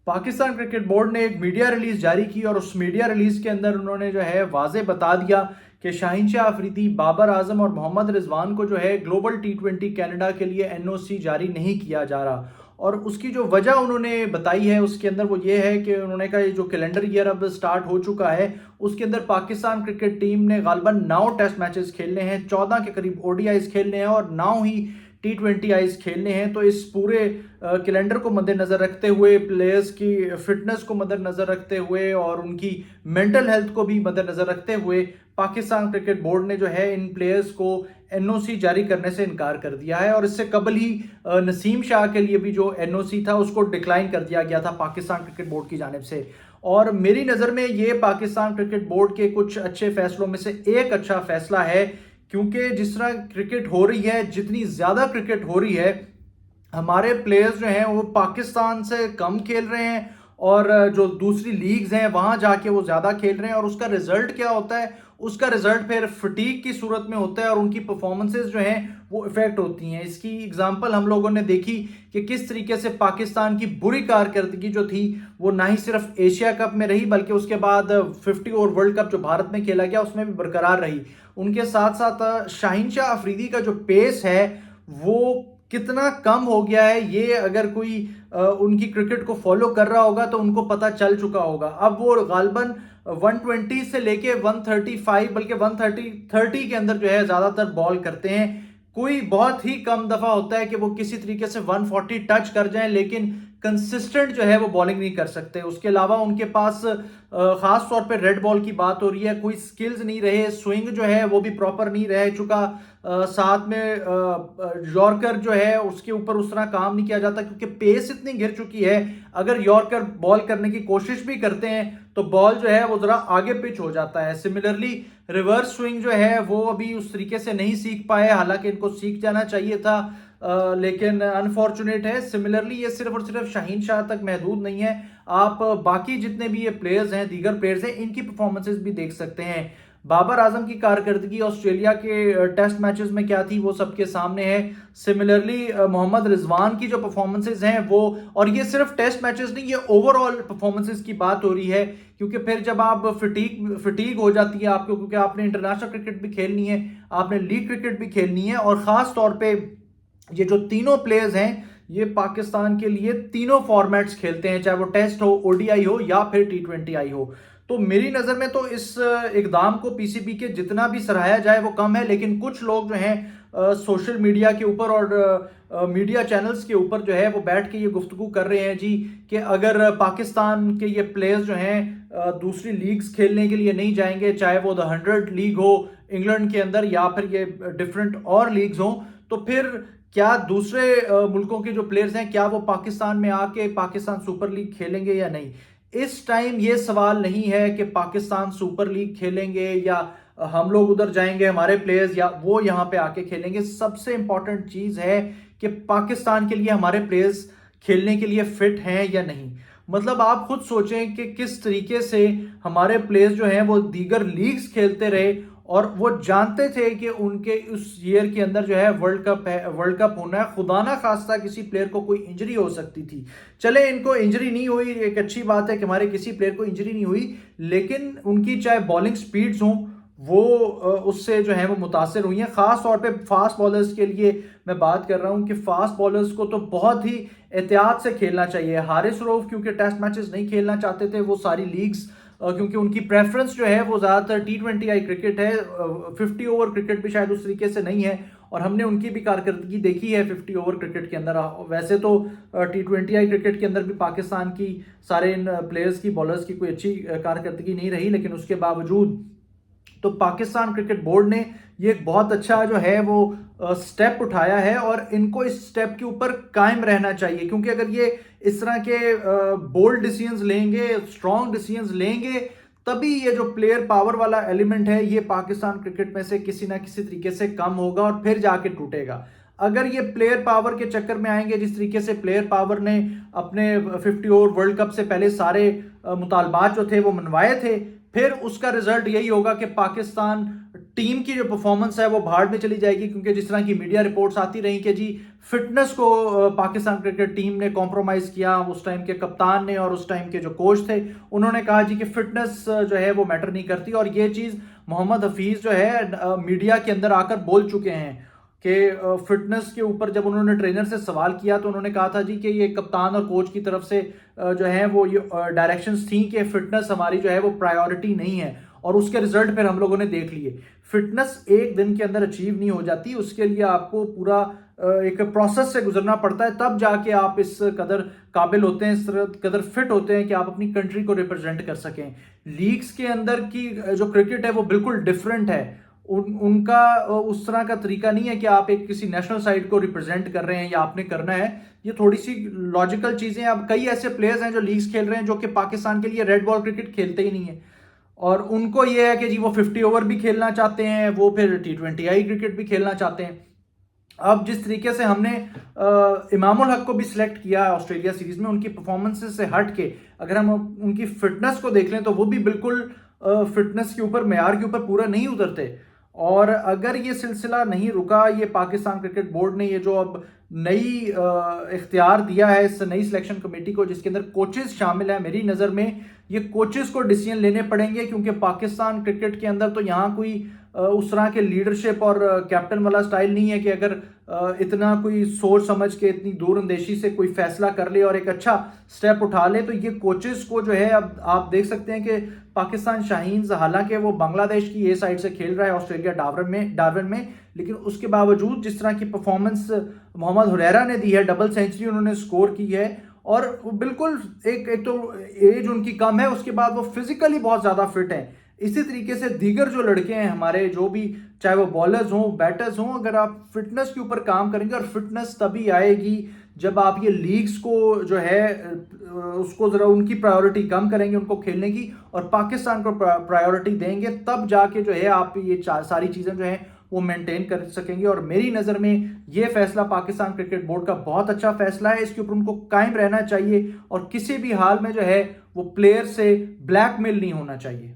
Pakistan cricket board ने एक media release जारी की और उस मीडिया रिलीज के अंदर उन्होंने जो है वाज़े बता दिया कि शाहीन शाह अफरीदी, बाबर आजम और मोहम्मद रिजवान को जो है ग्लोबल टी20 कनाडा के लिए एनओसी जारी नहीं किया जा रहा। और उसकी जो वजह उन्होंने बताई है उसके अंदर वो ये है कि उन्होंने कहा ये जो कैलेंडर ईयर अब स्टार्ट हो चुका है उसके अंदर पाकिस्तान क्रिकेट टीम ने गालिबन 9 टेस्ट मैचेस खेलने हैं, 14 के करीब ओडीआईज खेलने हैं और 9 ही टी20 आईज खेलने हैं। तो इस पूरे कैलेंडर को मद्देनजर रखते हुए, प्लेयर्स की फिटनेस को मद्देनजर रखते हुए और उनकी मेंटल हेल्थ को भी मद्देनजर रखते हुए पाकिस्तान क्रिकेट बोर्ड ने जो है इन प्लेयर्स को एनओसी जारी करने से इनकार कर दिया है। और इससे कबल ही नसीम शाह के लिए भी जो एनओसी था उसको डिक्लाइन कर दिया गया था पाकिस्तान क्रिकेट बोर्ड की जानिब से। और मेरी नज़र में ये पाकिस्तान क्रिकेट बोर्ड के कुछ अच्छे फैसलों में से एक अच्छा फैसला है, क्योंकि जिस तरह क्रिकेट हो रही है, जितनी ज़्यादा क्रिकेट हो रही है, हमारे प्लेयर्स जो हैं वो पाकिस्तान से कम खेल रहे हैं और जो दूसरी लीग्स हैं वहां जाके वो ज़्यादा खेल रहे हैं। और उसका रिजल्ट क्या होता है? उसका रिजल्ट फिर फटीग की सूरत में होता है और उनकी परफॉर्मेंसेज जो हैं वो इफेक्ट होती हैं। इसकी एग्जांपल हम लोगों ने देखी कि किस तरीके से पाकिस्तान की बुरी कारकर्दगी जो थी वो ना ही सिर्फ एशिया कप में रही बल्कि उसके बाद 50 ओवर वर्ल्ड कप जो भारत में खेला गया उसमें भी बरकरार रही। उनके साथ साथ शाहीन शाह अफरीदी का जो पेस है वो कितना कम हो गया है, ये अगर कोई उनकी क्रिकेट को फॉलो कर रहा होगा तो उनको पता चल चुका होगा। अब वो गालिबन 120 से लेके 135 बल्कि 130 के अंदर जो है ज्यादातर बॉल करते हैं। कोई बहुत ही कम दफा होता है कि वो किसी तरीके से 140 टच कर जाएं, लेकिन कंसिस्टेंट जो है वो बॉलिंग नहीं कर सकते। उसके अलावा उनके पास खास तौर पे रेड बॉल की बात हो रही है, कोई स्किल्स नहीं रहे, स्विंग जो है वो भी प्रॉपर नहीं रह चुका। साथ में यॉर्कर जो है उसके ऊपर उस तरह काम नहीं किया जाता क्योंकि पेस इतनी गिर चुकी है। अगर यॉर्कर बॉल करने की कोशिश भी करते हैं तो बॉल जो है वो जरा आगे पिच हो जाता है। सिमिलरली रिवर्स स्विंग जो है वो अभी उस तरीके से नहीं सीख पाए, हालांकि इनको सीख जाना चाहिए था, लेकिन अनफॉर्चुनेट है। सिमिलरली ये सिर्फ और सिर्फ शाहीन शाह तक महदूद नहीं है, आप बाकी जितने भी ये प्लेयर्स हैं, दीगर प्लेयर्स हैं, इनकी परफॉर्मेंसेस भी देख सकते हैं। बाबर आजम की कारकर्दगी ऑस्ट्रेलिया के टेस्ट मैचेस में क्या थी वो सबके सामने है। सिमिलरली मोहम्मद रिजवान की जो परफॉर्मेंसेस हैं वो, और ये सिर्फ टेस्ट मैचेस नहीं, ये ओवरऑल परफॉर्मेंसेस की बात हो रही है। क्योंकि फिर जब आप फटीग हो जाती है आपको, क्योंकि आपने इंटरनेशनल क्रिकेट भी खेलनी है, आपने लीग क्रिकेट भी खेलनी है, और खास तौर पे ये जो तीनों प्लेयर्स हैं ये पाकिस्तान के लिए तीनों फॉर्मेट्स खेलते हैं, चाहे वो टेस्ट हो, ओडीआई हो या फिर टी20 आई हो। तो मेरी नज़र में तो इस इकदाम को पीसीबी के जितना भी सराहाया जाए वो कम है। लेकिन कुछ लोग जो हैं सोशल मीडिया के ऊपर और मीडिया चैनल्स के ऊपर जो है वो बैठ के ये गुफ्तगू कर रहे हैं जी कि अगर पाकिस्तान के ये प्लेयर्स जो हैं दूसरी लीग्स खेलने के लिए नहीं जाएंगे, चाहे वो द 100 लीग हो इंग्लैंड के अंदर या फिर ये डिफरेंट और लीग्स हो, तो फिर क्या दूसरे मुल्कों के जो प्लेयर्स हैं क्या वो पाकिस्तान में आके पाकिस्तान सुपर लीग खेलेंगे या नहीं? इस टाइम ये सवाल नहीं है कि पाकिस्तान सुपर लीग खेलेंगे या हम लोग उधर जाएंगे, हमारे प्लेयर्स या वो यहाँ पे आके खेलेंगे। सबसे इंपॉर्टेंट चीज है कि पाकिस्तान के लिए हमारे प्लेयर्स खेलने के लिए फिट हैं या नहीं। मतलब आप खुद सोचें कि किस तरीके से हमारे प्लेयर्स जो हैं वो दीगर लीग्स खेलते रहे और वो जानते थे कि उनके उस ईयर के अंदर जो है वर्ल्ड कप होना है। खुदा ना खास्ता किसी प्लेयर को कोई इंजरी हो सकती थी, चले इनको इंजरी नहीं हुई, एक अच्छी बात है कि हमारे किसी प्लेयर को इंजरी नहीं हुई, लेकिन उनकी चाहे बॉलिंग स्पीड्स हों वो उससे जो है वो मुतासर हुई हैं। खास तौर पे फास्ट बॉलर्स के लिए मैं बात कर रहा हूं कि फास्ट बॉलर्स को तो बहुत ही एहतियात से खेलना चाहिए। हारिस रऊफ क्योंकि टेस्ट मैचेस नहीं खेलना चाहते थे, वो सारी लीग्स क्योंकि उनकी प्रेफरेंस जो है वो ज़्यादातर टी20 आई क्रिकेट है, 50 ओवर क्रिकेट भी शायद उस तरीके से नहीं है, और हमने उनकी भी कारकर्दगी देखी है 50 ओवर क्रिकेट के अंदर। वैसे तो टी20 आई क्रिकेट के अंदर भी पाकिस्तान की सारे इन प्लेयर्स की, बॉलर्स की कोई अच्छी कारकर्दगी नहीं रही, लेकिन उसके बावजूद तो पाकिस्तान क्रिकेट बोर्ड ने ये एक बहुत अच्छा जो है वो स्टेप उठाया है और इनको इस स्टेप के ऊपर कायम रहना चाहिए। क्योंकि अगर ये इस तरह के बोल्ड डिसीजंस लेंगे, स्ट्रॉन्ग डिसीजंस लेंगे, तभी ये जो प्लेयर पावर वाला एलिमेंट है ये पाकिस्तान क्रिकेट में से किसी ना किसी तरीके से कम होगा और फिर जाके टूटेगा। अगर ये प्लेयर पावर के चक्कर में आएंगे, जिस तरीके से प्लेयर पावर ने अपने 50 ओवर वर्ल्ड कप से पहले सारे मुतालबात जो थे वो मनवाए थे, फिर उसका रिजल्ट यही होगा कि पाकिस्तान टीम की जो परफॉर्मेंस है वो भाड़ में चली जाएगी, क्योंकि जिस तरह की मीडिया रिपोर्ट्स आती रही कि जी फिटनेस को पाकिस्तान क्रिकेट टीम ने कॉम्प्रोमाइज किया, उस टाइम के कप्तान ने और उस टाइम के जो कोच थे उन्होंने कहा जी कि फिटनेस जो है वो मैटर नहीं करती, और ये चीज़ मोहम्मद हफीज़ जो है मीडिया के अंदर आकर बोल चुके हैं कि फिटनेस के ऊपर जब उन्होंने ट्रेनर से सवाल किया तो उन्होंने कहा था जी कि ये कप्तान और कोच की तरफ से जो है वो ये डायरेक्शंस थी कि फिटनेस हमारी जो है वो प्रायोरिटी नहीं है, और उसके रिजल्ट फिर हम लोगों ने देख लिए। फिटनेस एक दिन के अंदर अचीव नहीं हो जाती, उसके लिए आपको पूरा एक प्रोसेस से गुजरना पड़ता है, तब जाके आप इस कदर काबिल होते हैं, इस कदर फिट होते हैं कि आप अपनी कंट्री को रिप्रेजेंट कर सकें। लीग्स के अंदर की जो क्रिकेट है वो बिल्कुल डिफरेंट है, उनका उस तरह का तरीका नहीं है कि आप एक किसी नेशनल साइड को रिप्रेजेंट कर रहे हैं या आपने करना है। ये थोड़ी सी लॉजिकल चीजें। अब कई ऐसे प्लेयर्स हैं जो लीग्स खेल रहे हैं जो कि पाकिस्तान के लिए रेड बॉल क्रिकेट खेलते ही नहीं है, और उनको ये है कि जी वो 50 ओवर भी खेलना चाहते हैं, वो फिर T20I क्रिकेट भी खेलना चाहते हैं। अब जिस तरीके से हमने इमामुल हक को भी सिलेक्ट किया है ऑस्ट्रेलिया सीरीज में, उनकी परफॉर्मेंसेस से हट के अगर हम उनकी फिटनेस को देख लें तो वो भी बिल्कुल फिटनेस के ऊपर, मेयार के ऊपर पूरा नहीं उतरते। और अगर ये सिलसिला नहीं रुका, ये पाकिस्तान क्रिकेट बोर्ड ने ये जो अब नई इख्तियार दिया है इस नई सिलेक्शन कमेटी को जिसके अंदर कोचेस शामिल है, मेरी नज़र में ये कोचेस को डिसीजन लेने पड़ेंगे, क्योंकि पाकिस्तान क्रिकेट के अंदर तो यहाँ कोई उस तरह के लीडरशिप और कैप्टन वाला स्टाइल नहीं है कि अगर इतना कोई सोच समझ के इतनी दूर अंदेशी से कोई फैसला कर ले और एक अच्छा स्टेप उठा ले। तो ये कोचेस को जो है, अब आप देख सकते हैं कि पाकिस्तान शाहीन्स हालांकि वो बांग्लादेश की ए साइड से खेल रहा है ऑस्ट्रेलिया डार्विन में, लेकिन उसके बावजूद जिस तरह की परफॉर्मेंस मोहम्मद हुरैरा ने दी है, डबल सेंचुरी उन्होंने स्कोर की है, और बिल्कुल एक तो एज उनकी कम है, उसके बाद वो फिजिकली बहुत ज़्यादा फिट है। इसी तरीके से दीगर जो लड़के हैं हमारे, जो भी चाहे वो बॉलर्स हों बैटर्स हों, अगर आप फिटनेस के ऊपर काम करेंगे, और फिटनेस तभी आएगी जब आप ये लीग्स को जो है उसको ज़रा उनकी प्रायोरिटी कम करेंगे उनको खेलने की, और पाकिस्तान को प्रायोरिटी देंगे, तब जाके जो है आप ये सारी चीज़ें जो हैं वो मेंटेन कर सकेंगे। और मेरी नज़र में ये फैसला पाकिस्तान क्रिकेट बोर्ड का बहुत अच्छा फैसला है, इसके ऊपर उनको कायम रहना चाहिए, और किसी भी हाल में जो है वो प्लेयर से ब्लैकमेल नहीं होना चाहिए।